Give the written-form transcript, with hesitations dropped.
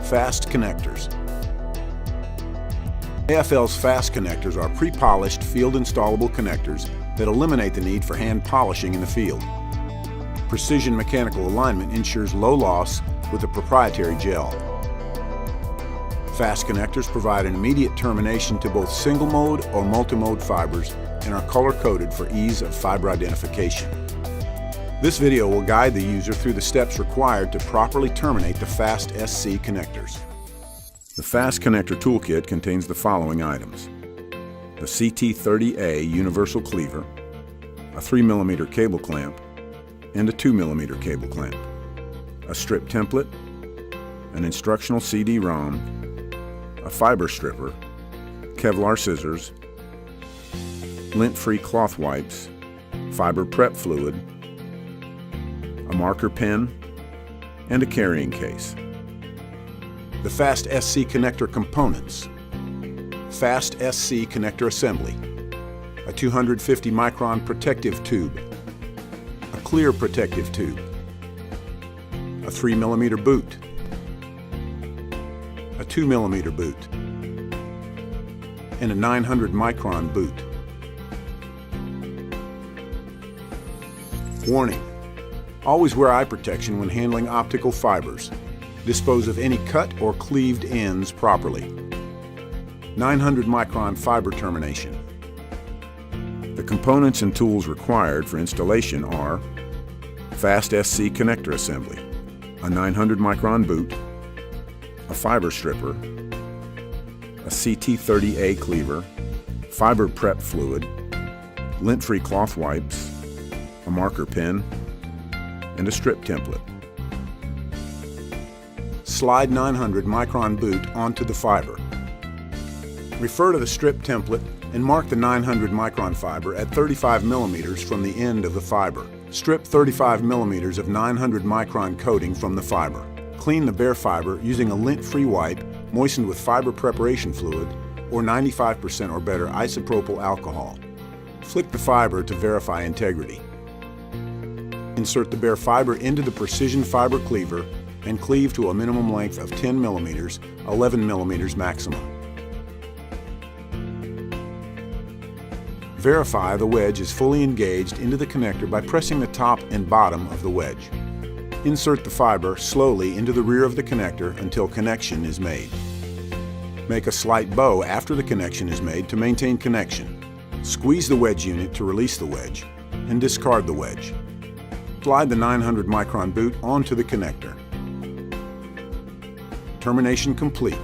Fast connectors. AFL's fast connectors are pre-polished field installable connectors that eliminate the need for hand polishing in the field. Precision mechanical alignment ensures low loss with a proprietary gel. Fast connectors provide an immediate termination to both single mode or multimode fibers and are color-coded for ease of fiber identification. This video will guide the user through the steps required to properly terminate the Fast SC connectors. The Fast Connector Toolkit contains the following items: the CT30A universal cleaver, a 3mm cable clamp, and a 2mm cable clamp, a strip template, an instructional CD-ROM, a fiber stripper, Kevlar scissors, lint-free cloth wipes, fiber prep fluid, a marker pen, and a carrying case. The Fast SC connector components: Fast SC connector assembly, a 250 micron protective tube, a clear protective tube, a 3mm boot, a 2mm boot, and a 900 micron boot. Warning: always wear eye protection when handling optical fibers. Dispose of any cut or cleaved ends properly. 900 micron fiber termination. The components and tools required for installation are Fast SC connector assembly, a 900 micron boot, a fiber stripper, a CT30A cleaver, fiber prep fluid, lint-free cloth wipes, a marker pen, and a strip template. Slide 900 micron boot onto the fiber. Refer to the strip template and mark the 900 micron fiber at 35 mm from the end of the fiber. Strip 35 mm of 900 micron coating from the fiber. Clean the bare fiber using a lint-free wipe moistened with fiber preparation fluid or 95% or better isopropyl alcohol. Flick the fiber to verify integrity. Insert the bare fiber into the precision fiber cleaver and cleave to a minimum length of 10 mm, 11 mm maximum. Verify the wedge is fully engaged into the connector by pressing the top and bottom of the wedge. Insert the fiber slowly into the rear of the connector until connection is made. Make a slight bow after the connection is made to maintain connection. Squeeze the wedge unit to release the wedge and discard the wedge. Slide the 900 micron boot onto the connector. Termination complete.